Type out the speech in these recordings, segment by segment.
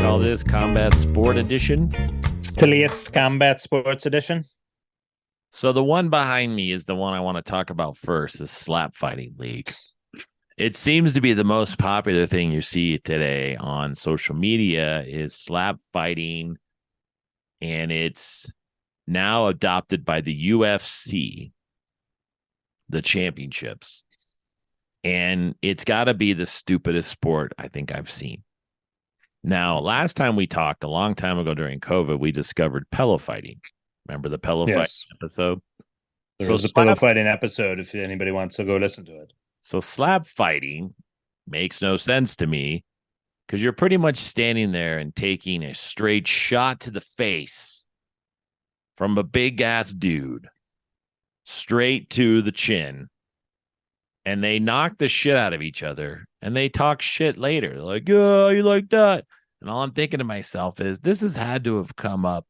call this Combat Sport Edition. Tilius Combat Sports Edition. So the one behind me is the one I want to talk about first, the Slap Fighting League. It seems to be the most popular thing you see today on social media is slap fighting, and it's now adopted by the UFC, the championships. And it's got to be the stupidest sport I think I've seen. Now, last time we talked, a long time ago during COVID, we discovered pillow fighting. Remember the pillow fighting episode? There was a pillow fighting episode if anybody wants to go listen to it. So slap fighting makes no sense to me because you're pretty much standing there and taking a straight shot to the face from a big-ass dude straight to the chin. And they knock the shit out of each other, and they talk shit later. They're like, oh, you like that? And all I'm thinking to myself is, this has had to have come up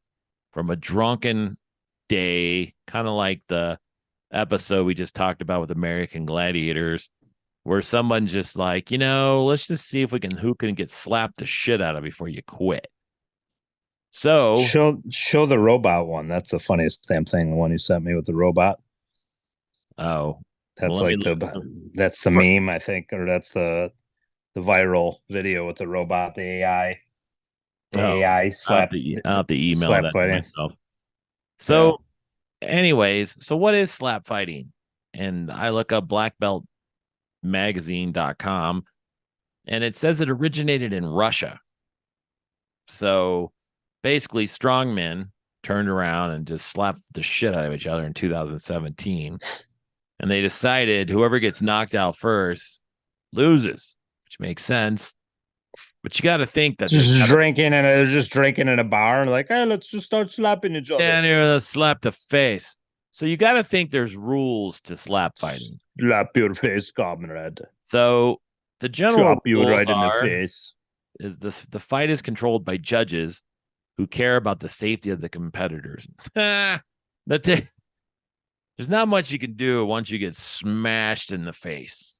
from a drunken day, kind of like the episode we just talked about with American Gladiators, where someone's just like, let's just see if who can get slapped the shit out of before you quit. So show the robot one. That's the funniest damn thing. The one you sent me with the robot. Oh. That's that's the meme, I think, or that's the viral video with the robot, the AI. AI slap. I'll have to email that to myself. So, anyways, so what is slap fighting? And I look up blackbeltmagazine.com, and it says it originated in Russia. So basically, strong men turned around and just slapped the shit out of each other in 2017. And they decided whoever gets knocked out first loses, which makes sense. But you got to think that they're just drinking in a bar and like, hey, let's just start slapping each other. And here, let's slap the face. So you got to think there's rules to slap fighting. Slap your face, comrade. So the general you right in the face is the fight is controlled by judges who care about the safety of the competitors. There's not much you can do once you get smashed in the face.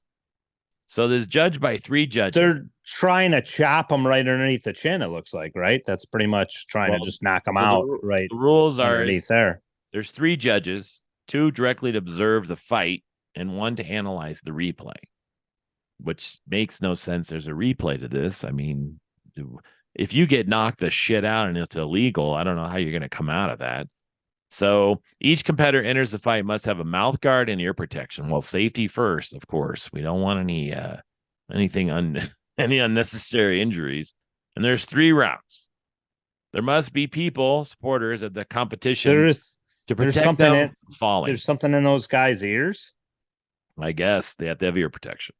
So there's judged by 3 judges. They're trying to chop them right underneath the chin, it looks like, right? That's pretty much trying to just knock them out right. The rules are underneath there. There's 3 judges, 2 directly to observe the fight and 1 to analyze the replay, which makes no sense. There's a replay to this. I mean, if you get knocked the shit out and it's illegal, I don't know how you're going to come out of that. So each competitor enters the fight must have a mouth guard and ear protection. Well, safety first, of course. We don't want any unnecessary injuries. And there's 3 rounds. There must be supporters at the competition to protect them from falling. There's something in those guys' ears. I guess they have to have ear protection.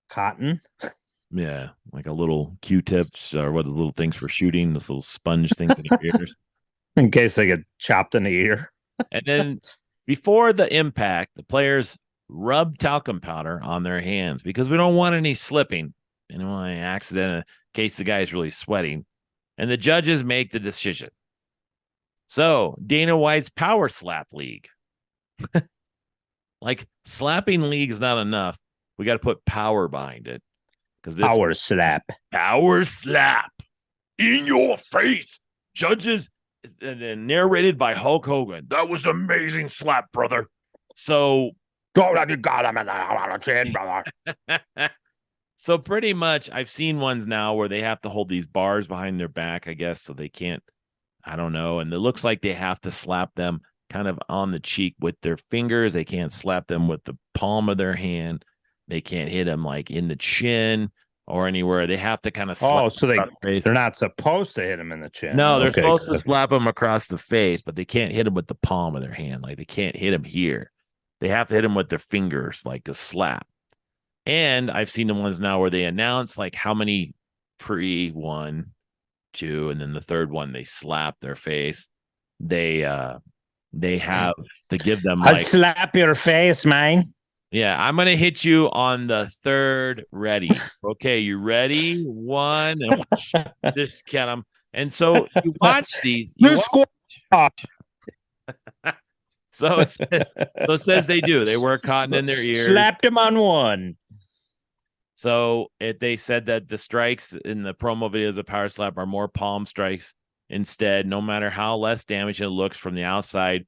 Cotton. Yeah, like a little Q-tips or what are the little things for shooting? Those little sponge things in your ears. In case they get chopped in the ear. And then before the impact, the players rub talcum powder on their hands because we don't want any slipping and any accident in case the guy is really sweating. And the judges make the decision. So Dana White's Power Slap League. Like slapping league is not enough. We got to put power behind it. Because Power slap in your face. Judges. And narrated by Hulk Hogan. That was an amazing slap, brother. So, you got him in the chin, brother. So pretty much, I've seen ones now where they have to hold these bars behind their back, I guess, so they can't. I don't know. And it looks like they have to slap them kind of on the cheek with their fingers. They can't slap them with the palm of their hand. They can't hit them like in the chin or anywhere. They have to kind of slap. Oh, so they're not supposed to hit him in the chin. No, they're supposed to slap him across the face, but they can't hit him with the palm of their hand. Like they can't hit him here. They have to hit him with their fingers, like a slap. And I've seen the ones now where they announce like how many one, 2, and then the third one they slap their face. They have to give them like, I'll slap your face, man. Yeah, I'm going to hit you on the 3rd ready. Okay, you ready? 1, and just count them. And so you watch these. So it says they do. They wear cotton in their ears. Slapped him on 1. So they said that the strikes in the promo videos of Power Slap are more palm strikes instead, no matter how less damage it looks from the outside.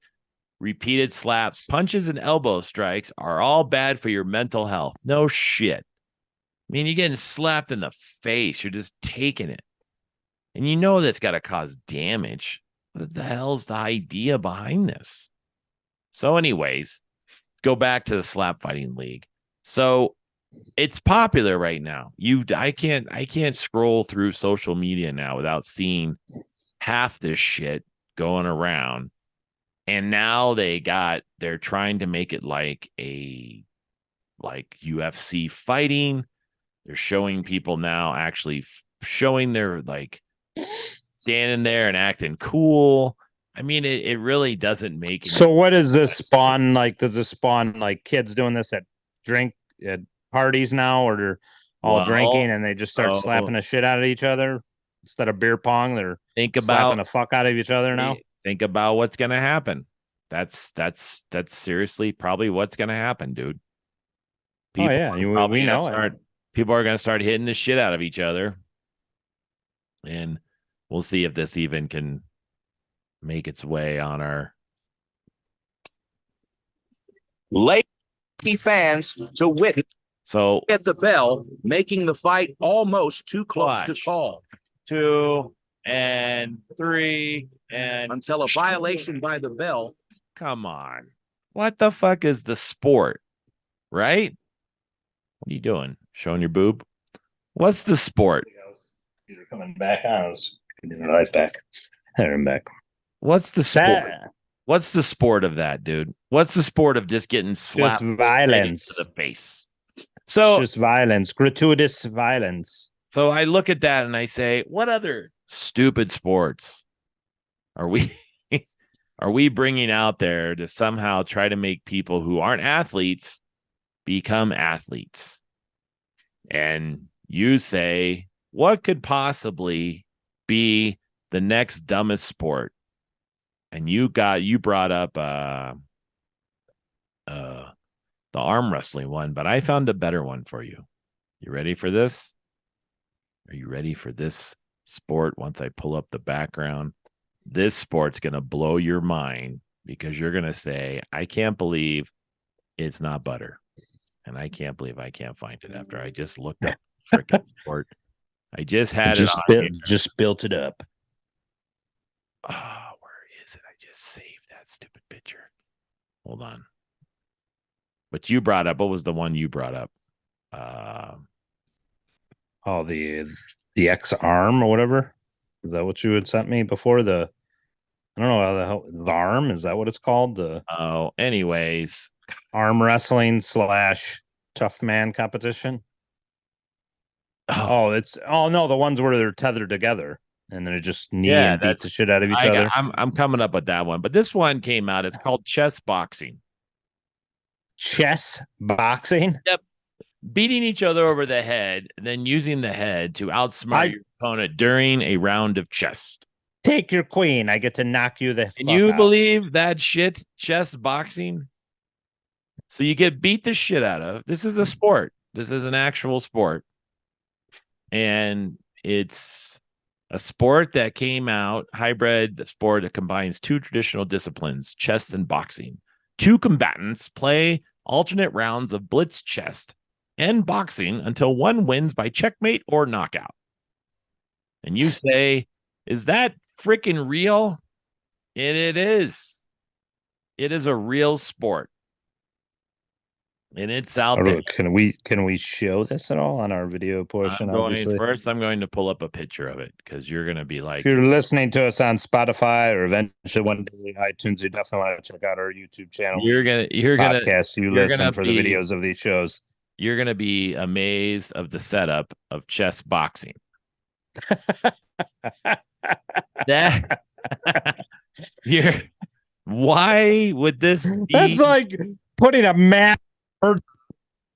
Repeated slaps, punches, and elbow strikes are all bad for your mental health. No shit. I mean, you're getting slapped in the face. You're just taking it. And you know that's got to cause damage. What the hell's the idea behind this? So, anyways, go back to the slap fighting league. So it's popular right now. I can't scroll through social media now without seeing half this shit going around. And now they're trying to make it like UFC fighting. They're showing people now actually showing their like standing there and acting cool. I mean, it really doesn't make any. So what does this spawn like? Does this spawn like kids doing this at parties now, or they're all drinking and they just start slapping the shit out of each other instead of beer pong? They're slapping the fuck out of each other now. Think about what's gonna happen. That's seriously probably what's gonna happen, dude. People we know people are gonna start hitting the shit out of each other, and we'll see if this even can make its way on our lady fans to witness. So at the bell, making the fight almost too close to call. 2 and 3 and until a violation by the bell. Come on. What the fuck is the sport? Right? What are you doing? Showing your boob? What's the sport? You're coming back on. I was right back. There I'm back. What's the sport? What's the sport of that, dude? What's the sport of just getting slapped just violence to the face? So just violence, gratuitous violence. So I look at that and I say, what other stupid sports are we bringing out there to somehow try to make people who aren't athletes become athletes? And you say, what could possibly be the next dumbest sport? And you brought up the arm wrestling one, but I found a better one for you. You ready for this? Are you ready for this sport? Once I pull up the background, this sport's going to blow your mind because you're going to say, I can't believe it's not butter. And I can't believe I can't find it after I just looked up the freaking sport. I just had just built it up. Oh, where is it? I just saved that stupid picture. Hold on. But you brought up, what was the one you brought up? The X arm or whatever. Is that what you had sent me before? I don't know how the hell the arm, is that what it's called? Anyways, arm wrestling / tough man competition. Oh, no, the ones where they're tethered together and then it just beats the shit out of each other. I'm coming up with that one, but this one came out. It's called chess boxing. Chess boxing? Yep. Beating each other over the head, and then using the head to outsmart your opponent during a round of chess. Take your queen. I get to knock you the fuck out. Can you believe that shit? Chess boxing? So you get beat the shit out of. This is a sport. This is an actual sport. And it's a sport that came out, hybrid sport that combines two traditional disciplines, chess and boxing. Two combatants play alternate rounds of blitz chess and boxing until one wins by checkmate or knockout. And you say, is that freaking real? And it is. It is a real sport. And it's out there. Can we show this at all on our video portion? I'm going to pull up a picture of it because you're going to be like, if you're listening to us on Spotify or eventually one day iTunes, you definitely want to check out our YouTube channel. You're gonna listen for the videos of these shows. You're gonna be amazed of the setup of chess boxing. Why would this be? That's like putting a mat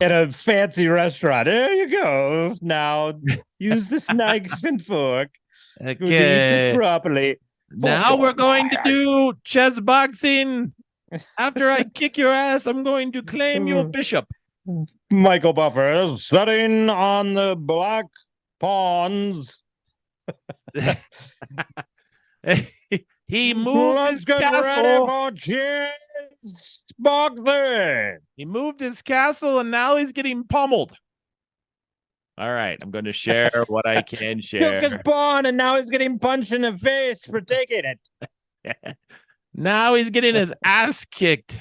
at a fancy restaurant. There you go. Now use this knife and fork. Okay. Eat this properly. Now we're going to do chess boxing. After I kick your ass, I'm going to claim you a bishop. Michael Buffer is sitting on the black pawns. He moved Let's his get castle. ready for chess boxing. He moved his castle and now he's getting pummeled. All right, I'm going to share what I can share. Took his pawn and now he's getting punched in the face for taking it. Now he's getting his ass kicked.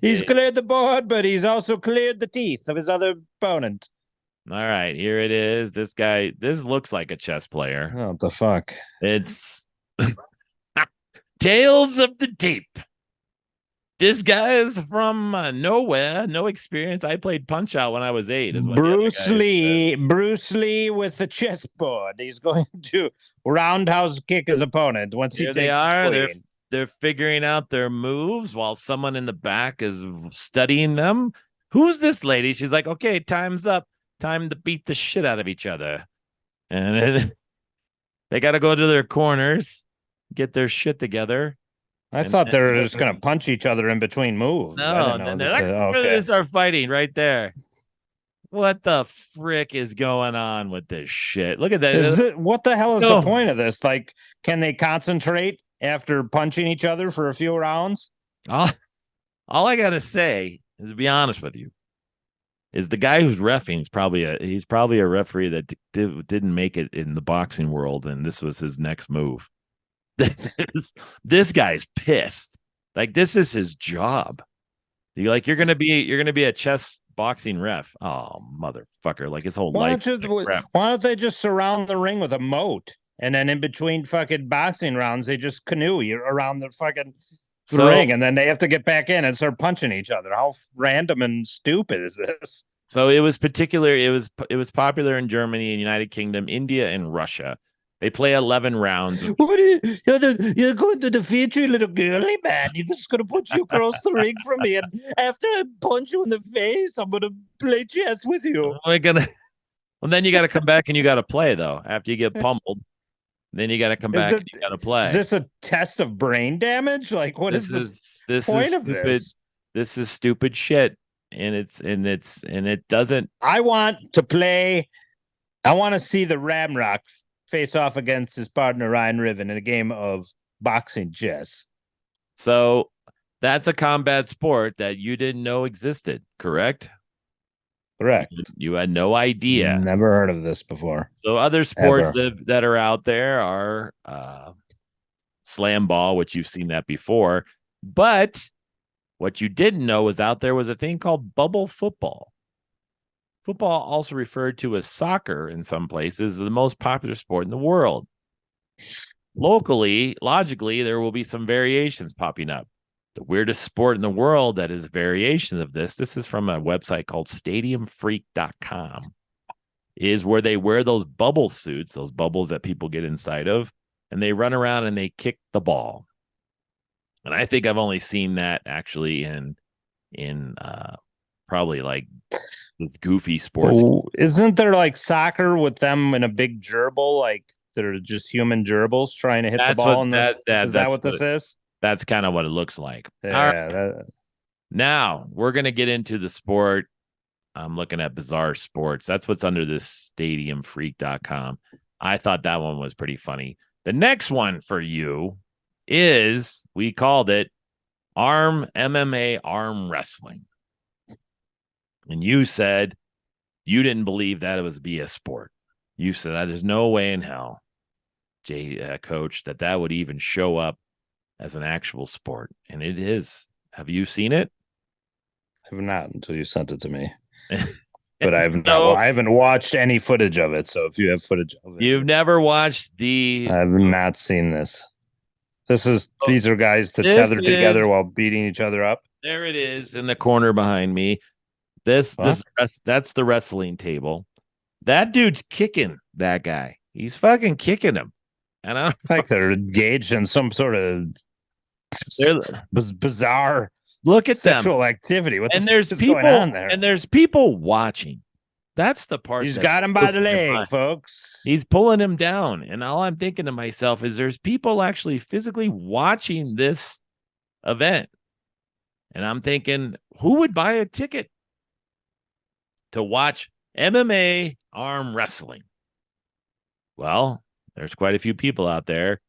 He's cleared the board, but he's also cleared the teeth of his other opponent. All right, here it is. This guy, this looks like a chess player. Oh, what the fuck? It's Tales of the Deep. This guy is from nowhere, no experience. I played Punch Out when I was 8. Bruce Lee with the chessboard. He's going to roundhouse kick his opponent once Here he they takes are. his queen. They're figuring out their moves while someone in the back is studying them. Who's this lady? She's like, okay, time's up. Time to beat the shit out of each other. And they got to go to their corners, get their shit together. I thought they were just going to punch each other in between moves. No, they start fighting right there. What the frick is going on with this shit? Look at that. What the hell is the point of this? Like, can they concentrate after punching each other for a few rounds? All I got to say is, to be honest with you, is the guy who's reffing is he's probably a referee that didn't make it in the boxing world, and this was his next move. This guy's pissed. Like, this is his job. You're gonna be a chess boxing ref. Oh, motherfucker! Like, his whole life. Why don't they just surround the ring with a moat, and then in between fucking boxing rounds they just canoe you around the fucking ring, and then they have to get back in and start punching each other? How random and stupid is this? So it was popular in Germany and United Kingdom, India, and Russia. They play 11 rounds. What are you're going to defeat you, little girly man? You're just going to put you across the ring from me, and after I punch you in the face, I'm going to play chess with you. Well, then you got to come back and you got to play, though. After you get pummeled, then you got to come back and you got to play. Is this a test of brain damage? Like, what is the point of this? This is stupid shit, and it doesn't. I want to play. I want to see the Ramrock face off against his partner Ryan Riven in a game of boxing chess. So that's a combat sport that you didn't know existed, correct? Correct. You had no idea. Never heard of this before. So other sports that are out there are slam ball, which you've seen that before. But what you didn't know was out there was a thing called bubble football. Football, also referred to as soccer in some places, is the most popular sport in the world. Locally, logically, there will be some variations popping up. The weirdest sport in the world that is variations of this is from a website called stadiumfreak.com, is where they wear those bubble suits, those bubbles that people get inside of, and they run around and they kick the ball. And I think I've only seen that actually in probably like this goofy sports. Isn't there like soccer with them in a big gerbil? Like they're just human gerbils trying to hit the ball. Is that what this is? That's kind of what it looks like. Yeah. Right. Now we're going to get into the sport. I'm looking at Bizarre Sports. That's what's under this stadiumfreak.com. I thought that one was pretty funny. The next one for you is, we called it MMA arm wrestling. And you said you didn't believe that it was be a sport. You said there's no way in hell, Coach, that would even show up as an actual sport. And it is. Have you seen it? I have not, until you sent it to me. But I haven't watched any footage of it. So if you have footage of it. You've never watched the... I've not seen this. These are guys that tether together while beating each other up. There it is in the corner behind me. That's the wrestling table. That dude's kicking that guy. He's fucking kicking him. And I like they're engaged in some sort of bizarre sexual activity. What there's people going on there? And there's people watching. That's the part. He's got him by the leg, folks. He's pulling him down. And all I'm thinking to myself is there's people actually physically watching this event. And I'm thinking, who would buy a ticket to watch MMA arm wrestling? Well, there's quite a few people out there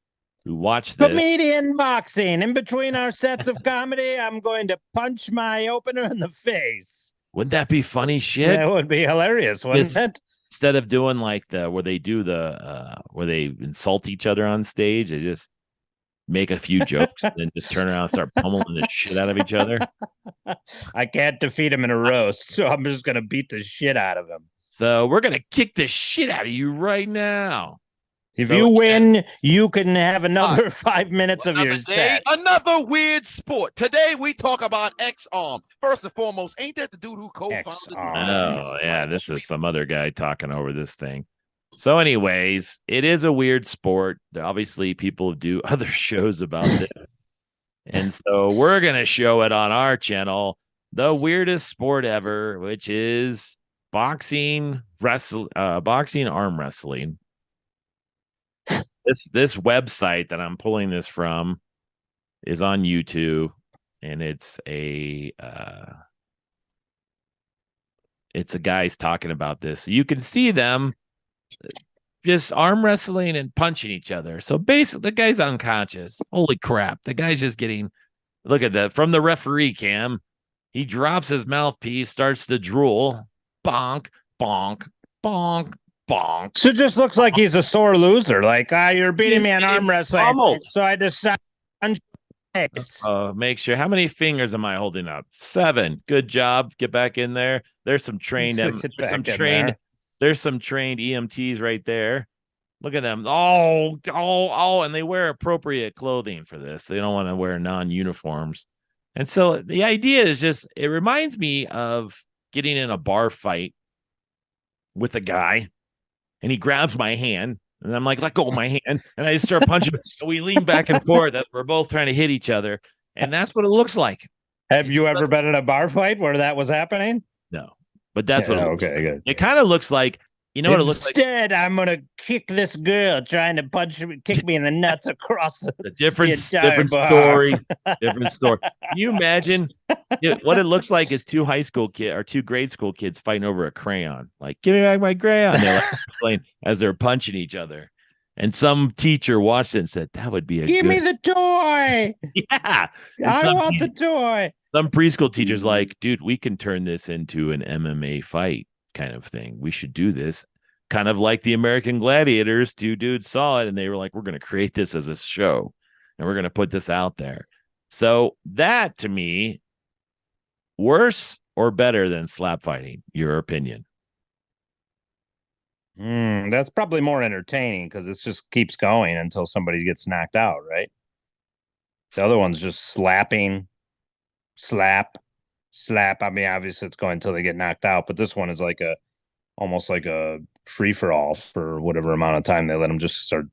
who watch this. Comedian boxing. In between our sets of comedy, I'm going to punch my opener in the face. Wouldn't that be funny shit? That would be hilarious, wouldn't it? Instead of doing like where they do where they insult each other on stage, they just make a few jokes and then just turn around and start pummeling the shit out of each other. I can't defeat him in a roast, so I'm just gonna beat the shit out of him. So we're gonna kick the shit out of you right now. If you win, you can have another 5 minutes of your set. Another weird sport. Today we talk about X-Arm. First and foremost, ain't that the dude who co-founded? Oh, yeah, this is some other guy talking over this thing. So anyways, it is a weird sport. Obviously, people do other shows about this. And so we're going to show it on our channel, the weirdest sport ever, which is boxing arm wrestling. This website that I'm pulling this from is on YouTube, and it's a guy's talking about this. So you can see them just arm wrestling and punching each other. So basically, the guy's unconscious. Holy crap. The guy's just getting, look at that from the referee cam. He drops his mouthpiece, starts to drool. Bonk, bonk, bonk, bonk. So it just looks like he's a sore loser. Like, you're beating me in arm wrestling. Pummeled. So I decided. Make sure. How many fingers am I holding up? 7. Good job. Get back in there. There's some trained. There's some trained EMTs right there. Look at them. Oh, and they wear appropriate clothing for this. They don't want to wear non-uniforms. And so the idea is just, it reminds me of getting in a bar fight with a guy, and he grabs my hand, and I'm like, let go of my hand. And I just start punching. And we lean back and forth as we're both trying to hit each other. And that's what it looks like. Have you ever been in a bar fight where that was happening? No, but that's what it looks like. Good. It kind of looks like, you know what it looks like? Instead, I'm going to kick this girl trying to kick me in the nuts across the different story. Different story. Can you imagine what it looks like is 2 high school kids or 2 grade school kids fighting over a crayon? Like, give me back my crayon. They're like explain as they're punching each other. And some teacher watched it and said, that would be give me the toy. Yeah. I want the toy. Some preschool teachers like, dude, we can turn this into an MMA fight kind of thing. We should do this. Kind of like the American Gladiators. 2 dudes saw it and they were like, we're going to create this as a show and we're going to put this out there. So that, to me, worse or better than slap fighting? Your opinion? That's probably more entertaining because it just keeps going until somebody gets knocked out, right? The other one's just slapping, slap. I mean, obviously it's going until they get knocked out, but this one is like almost like a free-for-all for whatever amount of time they let them just start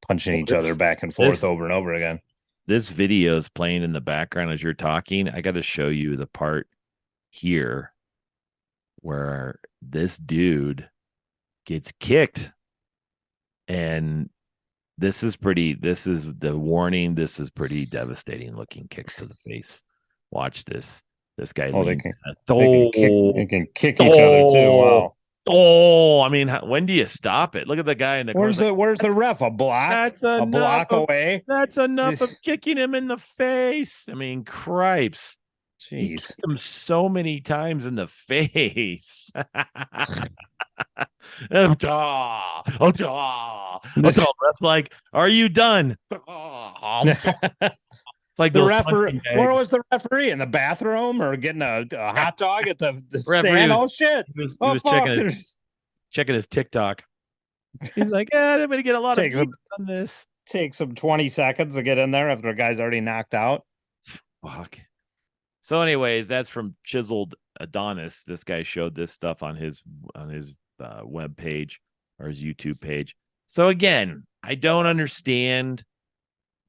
punching each other back and forth over and over again. This video is playing in the background as you're talking. I got to show you the part here where this dude gets kicked. And this is the warning. This is pretty devastating looking kicks to the face. Watch this. This guy. They can kick each other too. Wow. Oh, I mean, when do you stop it? Look at the guy in the corner. Where's the ref? A block? That's a block away. That's enough of kicking him in the face. I mean, cripes. Jeez. Kicked him so many times in the face. Like, are you done? It's like the referee. Where was the referee? In the bathroom or getting a hot dog at the stand? Oh shit! He was checking his TikTok. He's like, I'm gonna get a lot of views on this. Takes him 20 seconds to get in there after a guy's already knocked out. Fuck. So, anyways, that's from Chiseled Adonis. This guy showed this stuff on his web page or his YouTube page. So again, I don't understand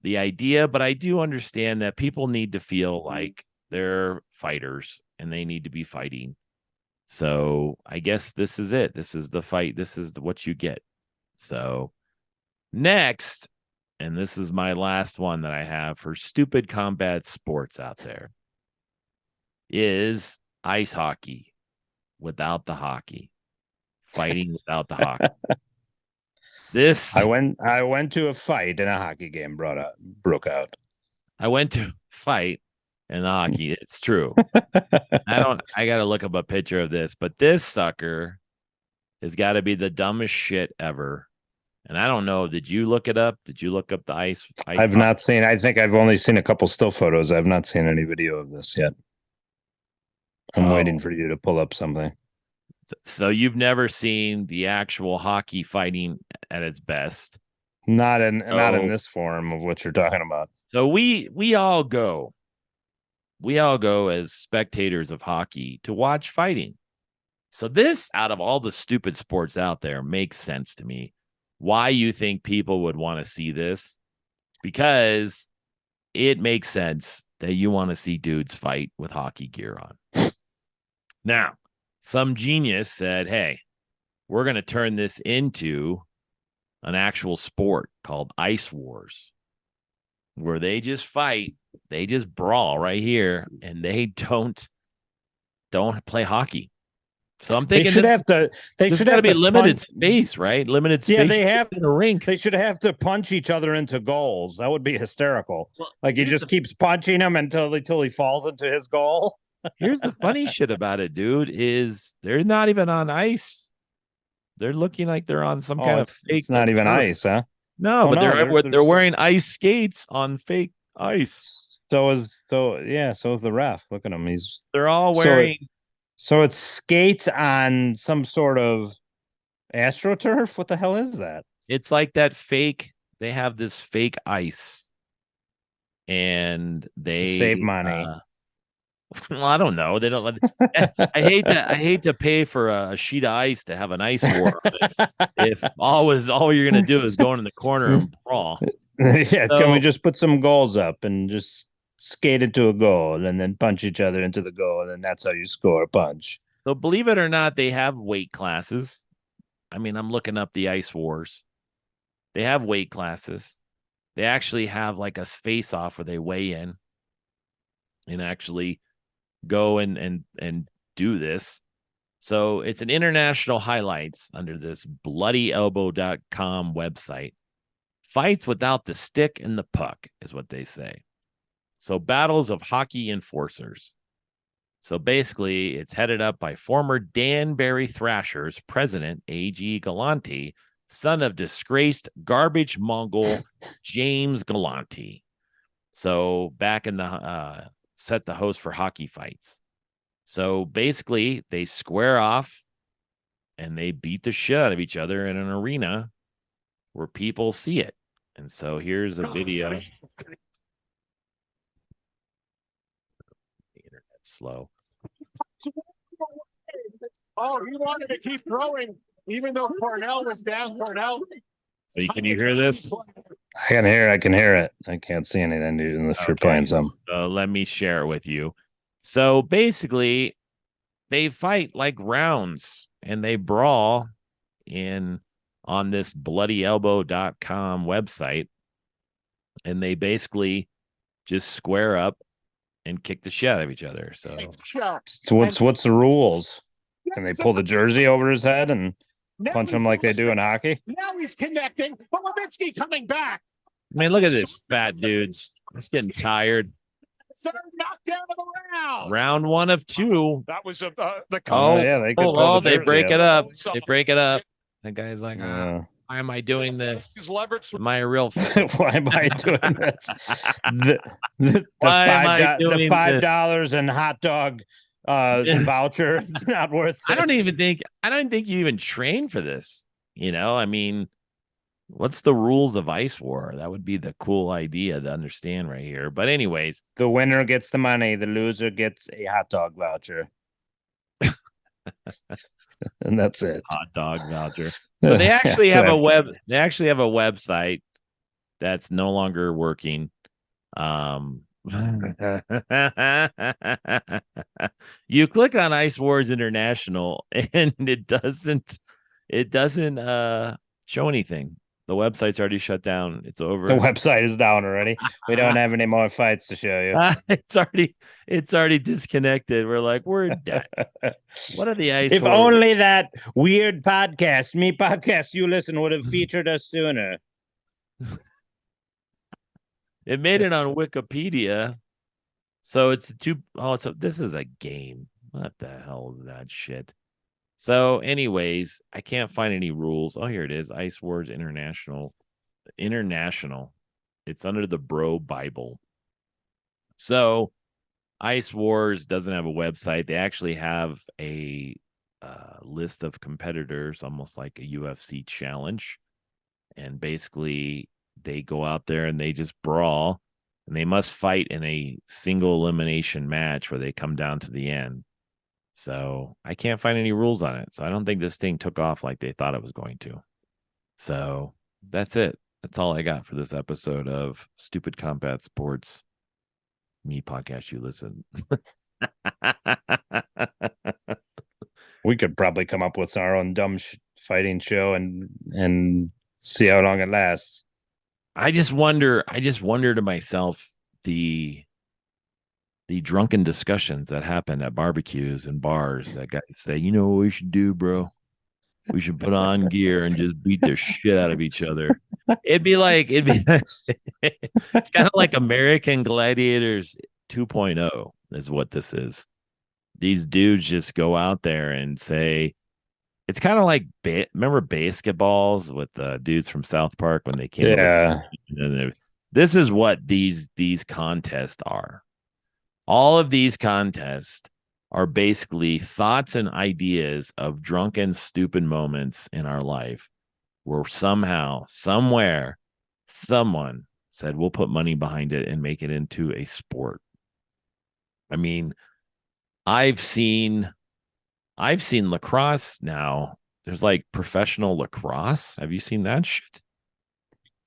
the idea, but I do understand that people need to feel like they're fighters and they need to be fighting. So I guess this is it. This is the fight. This is what you get. So next, and this is my last one that I have for stupid combat sports out there. is ice hockey without the hockey, fighting without the hockey. This I went to a fight and a hockey game broke out. I went to fight in hockey. It's true. I gotta look up a picture of this, but this sucker has got to be the dumbest shit ever. And I don't know. Did you look it up? Did you look up the ice I've not seen. I think I've only seen a couple still photos. I've not seen any video of this yet. I'm waiting for you to pull up something. So you've never seen the actual hockey fighting at its best? Not in this form of what you're talking about. So we all go as spectators of hockey to watch fighting. So this, out of all the stupid sports out there, makes sense to me. Why you think people would want to see this? Because it makes sense that you want to see dudes fight with hockey gear on. Now, some genius said, hey, we're going to turn this into an actual sport called Ice Wars, where they just fight, they just brawl right here, and they don't play hockey. So I'm thinking they should have to. They should have to be limited space, right? Limited space. Yeah, they have in a rink. They should have to punch each other into goals. That would be hysterical. Well, like he just keeps punching him until he falls into his goal. Here's the funny shit about it, dude, is they're not even on ice. They're looking like they're on some kind of fake. It's not even ice, huh? No, but they're wearing ice skates on fake ice. So is the ref. Look at him. They're all wearing. So it's skates on some sort of AstroTurf. What the hell is that? It's like that fake. They have this fake ice, and they save money. Well, I don't know. They don't. I hate to pay for a sheet of ice to have an ice war. If all you're gonna do is go in the corner and brawl. Yeah, so, can we just put some goals up and just skate into a goal and then punch each other into the goal, and that's how you score a punch? So believe it or not, they have weight classes. I mean, I'm looking up the Ice Wars. They have weight classes. They actually have like a face-off where they weigh in and actually go and do this. So it's an international highlights under this bloodyelbow.com website. Fights without the stick and the puck is what they say. So battles of hockey enforcers. So basically it's headed up by former Danbury Thrashers president A.G. Galante, son of disgraced garbage Mongol James Galante. So back in the set the host for hockey fights. So basically they square off and they beat the shit out of each other in an arena where people see it. And so here's a video. The internet's slow. Oh, he wanted to keep throwing even though Cornell was down. Cornell. So can you hear this? I can hear it. I can't see anything, dude, unless you're playing some. Let me share it with you. So basically, they fight like rounds and they brawl on this bloodyelbow.com website. And they basically just square up and kick the shit out of each other. So what's the rules? Can they pull the jersey over his head and punch him like they do in hockey? Now he's connecting. But Levitsky coming back. I mean, look at this fat dudes. It's getting tired. Third knockdown of the round. Round 1 of 2. That was the they break it up. They break it up. The guy's like, why am I doing this? Am I a real why am I doing this? The $5 and hot dog voucher is not worth it. I don't think you even train for this. You know, I mean, what's the rules of Ice War? That would be the cool idea to understand right here. But anyways, the winner gets the money, the loser gets a hot dog voucher. And that's it. Hot dog voucher. So they actually have they actually have a website that's no longer working. You click on Ice Wars International and it doesn't show anything. The website's already shut down. It's over. The website is down already. We don't have any more fights to show you. It's already disconnected. We're like, we're dead. What are the ice? If only that weird podcast, me podcast you listen, would have featured us sooner. It made it on Wikipedia. So it's this is a game. What the hell is that shit? So, anyways, I can't find any rules. Oh, here it is. Ice Wars International. It's under the Bro Bible. So, Ice Wars doesn't have a website. They actually have a list of competitors, almost like a UFC challenge. And basically, they go out there and they just brawl. And they must fight in a single elimination match where they come down to the end. So I can't find any rules on it. So I don't think this thing took off like they thought it was going to. So that's it. That's all I got for this episode of Stupid Combat Sports. Me podcast, you listen. We could probably come up with our own dumb fighting show and see how long it lasts. I just wonder to myself the drunken discussions that happen at barbecues and bars that guys say, you know what we should do, bro? We should put on gear and just beat the shit out of each other. It's kind of like American Gladiators 2.0 is what this is. These dudes just go out there and say, it's kind of like, remember basketballs with the dudes from South Park when they came? Yeah. This is what these contests are. All of these contests are basically thoughts and ideas of drunken, stupid moments in our life where somehow, somewhere, someone said, we'll put money behind it and make it into a sport. I mean, I've seen lacrosse now. There's like professional lacrosse. Have you seen that shit?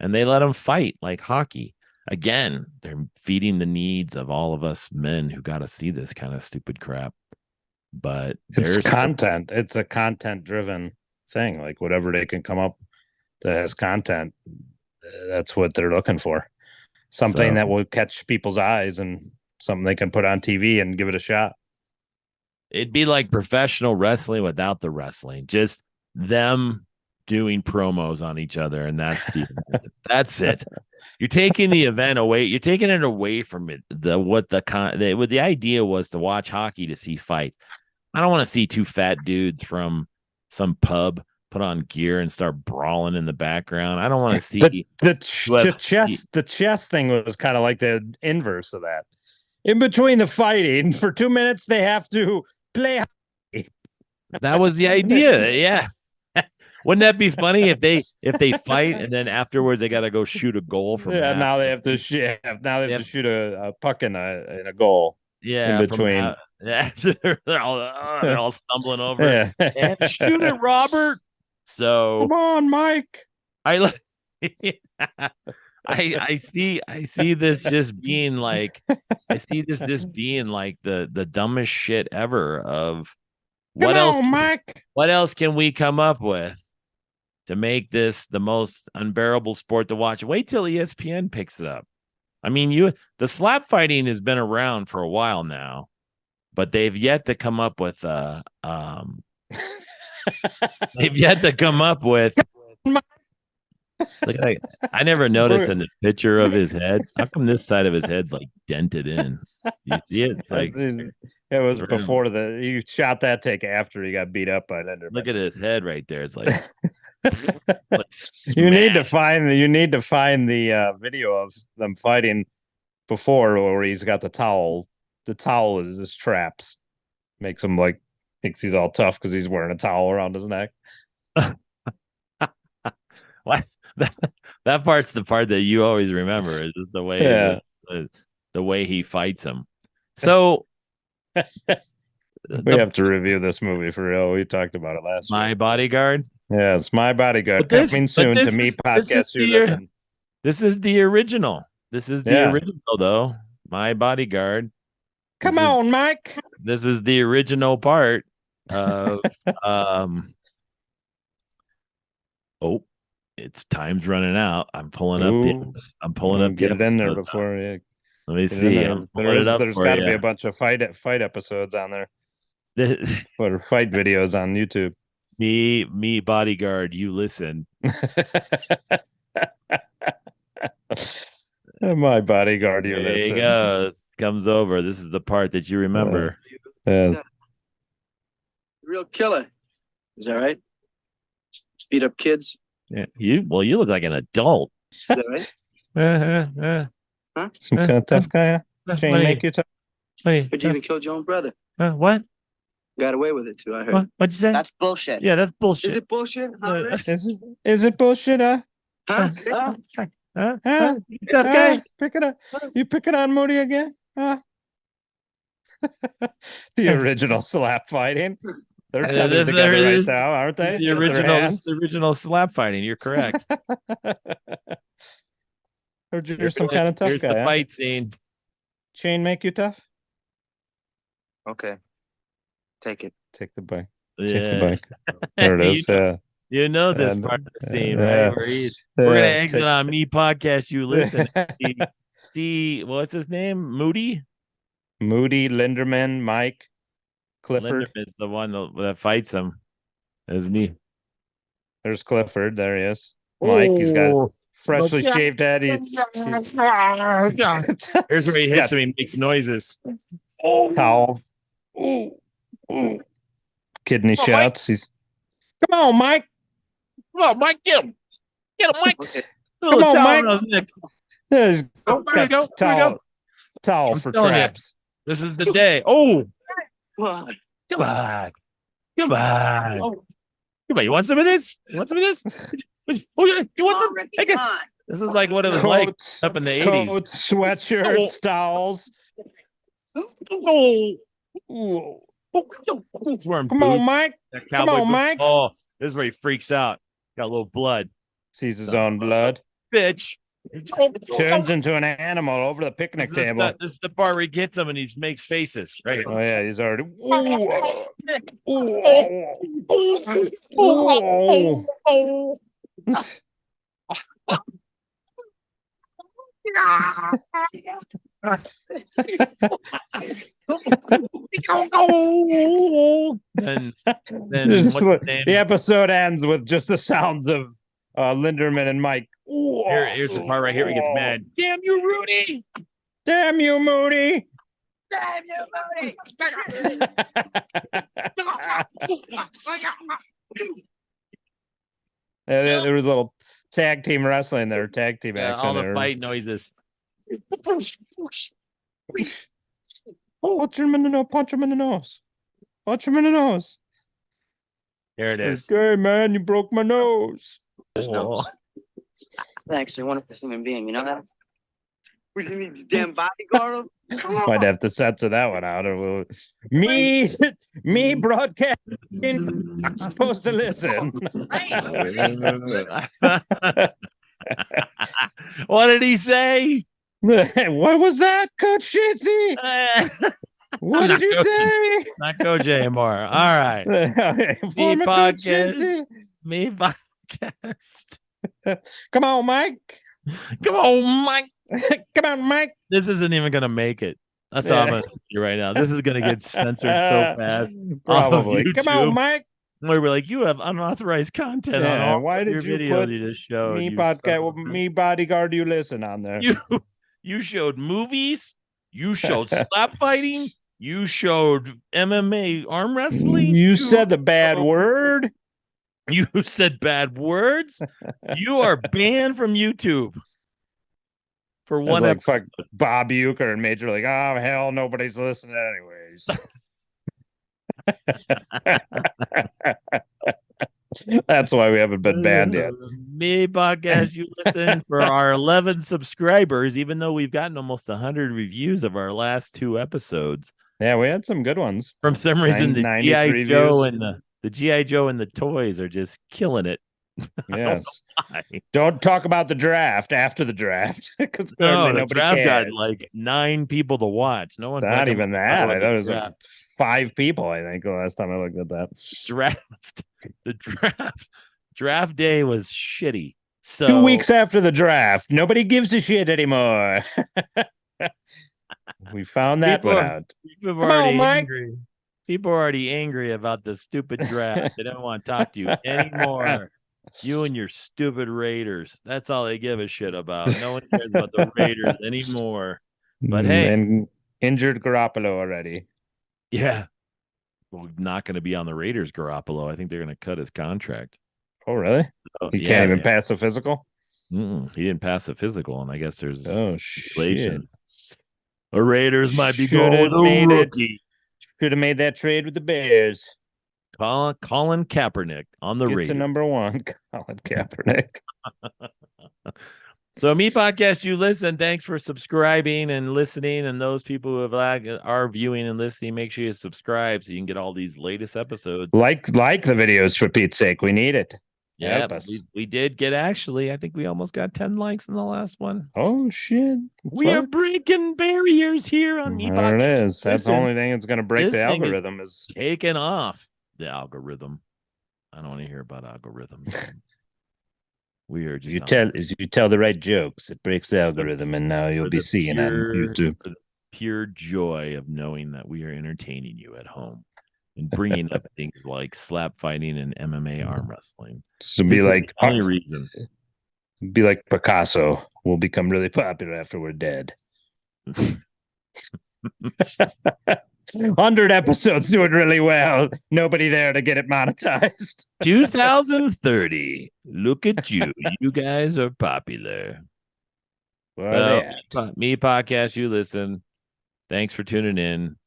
And they let them fight like hockey. Again, they're feeding the needs of all of us men who got to see this kind of stupid crap. But it's content. It's a content-driven thing. Like whatever they can come up that has content, that's what they're looking for. Something that will catch people's eyes and something they can put on TV and give it a shot. It'd be like professional wrestling without the wrestling. Just them doing promos on each other, and that's it. You're taking the event away. You're taking it away from it. The idea was to watch hockey to see fights. I don't want to see two fat dudes from some pub put on gear and start brawling in the background. I don't want to see the chess thing was kind of like the inverse of that. In between the fighting, for 2 minutes, they have to play hockey. That was the idea. Yeah. Wouldn't that be funny if they fight and then afterwards they got to go shoot a goal from? Yeah, now they have to shoot. Now they have to shoot a puck in a goal. Yeah, in between. They're all stumbling over. Yeah. And shoot it, Robert. So come on, Mike. I see this just being like being like the dumbest shit ever of what else can we come up with to make this the most unbearable sport to watch? Wait till ESPN picks it up. I mean, the slap fighting has been around for a while now, but they've yet to come up with Look, I never noticed in the picture of his head. How come this side of his head's like dented in? You see it? It's like it was before you shot that take after he got beat up by Linderman. Look at his head right there. It's like you need to find the video of them fighting before where he's got the towel. The towel is his traps. Makes him thinks he's all tough because he's wearing a towel around his neck. What? That part's the part that you always remember is just the way the way he fights him. So we have to review this movie for real. We talked about it last My Bodyguard. Yeah, it's My Bodyguard. Coming soon to me podcast. This is the original. This is the original though. My Bodyguard. Come on, Mike. This is the original part of It's time's running out. I'm pulling up I'm pulling up. Get it in there before. Yeah. Let me see. There's got to be a bunch of fight episodes on there. Or fight videos on YouTube. Me bodyguard, you listen. My bodyguard, you there listen. He goes. Comes over. This is the part that you remember. Real killer. Is that right? Beat up kids. Yeah. You look like an adult. Is that right? Huh? Some kind of tough guy. Chain make you tough. But you even killed your own brother. What? Got away with it too, I heard. What'd you say? That's bullshit. Yeah, that's bullshit. Is it bullshit? Is it bullshit, Huh? Tough guy? Pick it up. You pick it on Moody again? Huh? The original slap fighting. They're together right now, aren't they? The original slap fighting. You're correct. You're some kind of tough Here's guy. The fight scene. Chain make you tough? Okay. Take it. Take the bike. Yeah. Take the bike. There it is. You know this part of the scene, right? Where we're gonna exit on Me Podcast. You listen. See, what's his name? Moody, Linderman, Mike, Clifford. Linderman's the one that fights him. That's me. There's Clifford. There he is. Mike, he's got a freshly shaved head. Here's where he hits him. He makes noises. Towel. Ooh. Kidney shots. He's come on, Mike. Come on, Mike, get him. Get him, Mike. Okay. Come on, Mike. There you go. Towel for traps. This is the day. Oh, Come on. come on. You want some of this? You want some? Take it. This is like what it was like up in the 80s. Coats, sweatshirts, towels. Come on, Mike. Come on, Mike. Oh, this is where he freaks out. Got a little blood. Sees his own blood. Bitch. Turns into an animal over the picnic table. This is the part where he gets him and he makes faces. Right. Oh, yeah. He's already. Then the episode ends with just the sounds of Linderman and Mike. Here's the part right here. He gets mad. Damn you, Rudy! Damn you, Moody! Damn you, Moody! There was a little tag team wrestling there, tag team action. All the fight noises. Punch him in the nose. Punch him in the nose. Punch him in the nose. There it is. Okay, man, you broke my nose. Oh. Thanks, you're a wonderful human being. You know that? What do you mean, damn bodyguard? Might have to censor that one out. Me broadcasting. I'm supposed to listen. What did he say? What was that, Coach Shizzy? What did you say? Not Coach anymore. All right. Me podcast. Me podcast. Come on, Mike. Come on, Mike. Come on, Mike. This isn't even gonna make it. That's all I'm gonna say right now. This is gonna get censored so fast. Probably. Come on, Mike. Where we're like, you have unauthorized content on all why did you put you just showed me podcast? Me bodyguard, you listen on there. You showed movies. You showed slap fighting. You showed MMA arm wrestling. You said the bad word. You said bad words. You are banned from YouTube for one episode. Fuck Bob Uecker and Major League. Oh hell, nobody's listening anyways. That's why we haven't been banned yet. Me podcast, you listen for our 11 subscribers, even though we've gotten almost 100 reviews of our last 2 episodes. Yeah, we had some good ones. For some reason, the G.I. Joe and the G.I. Joe and the toys are just killing it. Yes. Don't talk about the draft after the draft because the draft got like 9 people to watch. No one's not even that. I thought it was like 5 people. I think the last time I looked at that draft. The draft day was shitty. So 2 weeks after the draft, nobody gives a shit anymore. We found that one out. People Come on, Mike. angry. People are already angry about the stupid draft. They don't want to talk to you anymore. You and your stupid Raiders. That's all they give a shit about. No one cares about the Raiders anymore. But hey, and injured Garoppolo already. yeah. Well, not going to be on the Raiders, Garoppolo. I think they're going to cut his contract. Oh, really? So, He can't even pass a physical? He didn't pass a physical, and I guess there's shit. The Raiders might be going with a rookie. Should have made that trade with the Bears. Colin Kaepernick on the Raiders. It's a number one, Colin Kaepernick. So, Me Podcast, you listen. Thanks for subscribing and listening. And those people who are viewing and listening, make sure you subscribe so you can get all these latest episodes. Like the videos, for Pete's sake. We need it. Yeah, we did get, actually, I think we almost got 10 likes in the last one. Oh, shit. We are breaking barriers here on Me Podcast. There it is. That's the only thing that's going to break the algorithm is taking off the algorithm. I don't want to hear about algorithms. We are just you tell the right jokes, it breaks the algorithm, and now you'll be seeing on YouTube. The pure joy of knowing that we are entertaining you at home and bringing up things like slap fighting and MMA arm wrestling. So be like only reason. Be like Picasso. We'll become really popular after we're dead. 100 episodes doing really well. Nobody there to get it monetized. 2030. Look at you. You guys are popular. Me Podcast, you listen. Thanks for tuning in.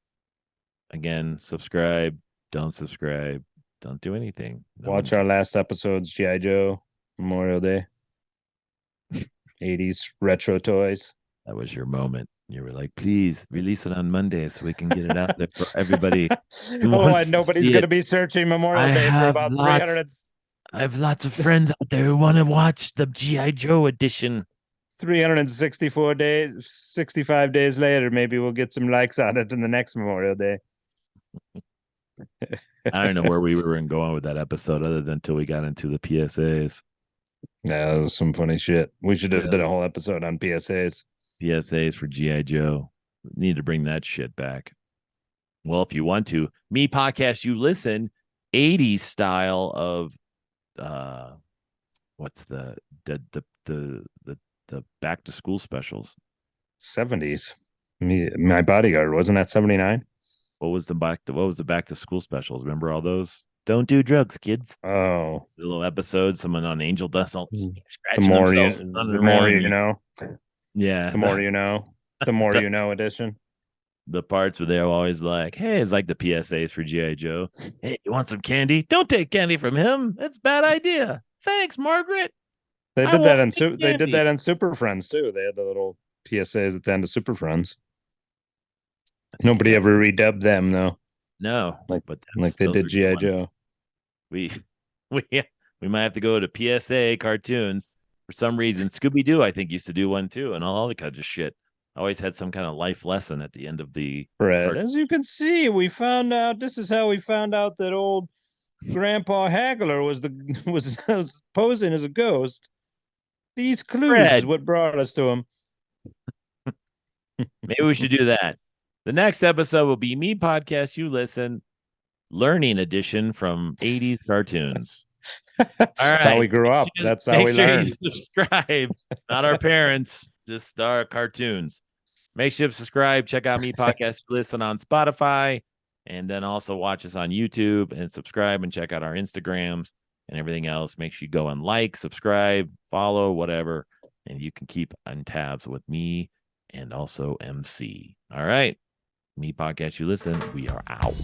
Again, subscribe. Don't subscribe. Don't do anything. Watch our last episodes, G.I. Joe, Memorial Day. 80s retro toys. That was your moment. You were like, please release it on Monday so we can get it out there for everybody. Otherwise, nobody's going to be searching Memorial Day for about 300. I have lots of friends out there who want to watch the G.I. Joe edition. 364 days, 65 days later, maybe we'll get some likes on it in the next Memorial Day. I don't know where we were going with that episode other than until we got into the PSAs. Yeah, that was some funny shit. We should have done a whole episode on PSAs. PSAs for G.I. Joe. Need to bring that shit back. Well, if you want to, Me Podcast, you listen, 80s style of what's the back to school specials? 70s. My Bodyguard, wasn't that 79? What was the back to school specials? Remember all those? Don't do drugs, kids. Oh, the little episodes. Someone on Angel Dust. The more you know. Yeah. The more you know. The more you know edition. The parts where they're always like, hey, it's like the PSAs for G.I. Joe. Hey, you want some candy? Don't take candy from him. That's a bad idea. Thanks, Margaret. They did that in Super Friends too. They had the little PSAs at the end of Super Friends. Nobody ever redubbed them though. No, like they did G.I. Joe. We might have to go to PSA cartoons for some reason. Scooby-Doo, I think, used to do one too, and all the kinds of shit. Always had some kind of life lesson at the end of the Fred. As you can see, this is how we found out that old Grandpa Hagler was posing as a ghost. These clues is what brought us to him. Maybe we should do that. The next episode will be Me Podcast, you listen, learning edition from 80s cartoons. All right. That's how we grew up. That's how we learned. Subscribe. Not our parents, just our cartoons. Make sure to subscribe. Check out Me Podcast, listen on Spotify, and then also watch us on YouTube and subscribe and check out our Instagrams and everything else. Make sure you go and like, subscribe, follow, whatever, and you can keep on tabs with me and also MC. All right. Me Podcast, you listen. We are out.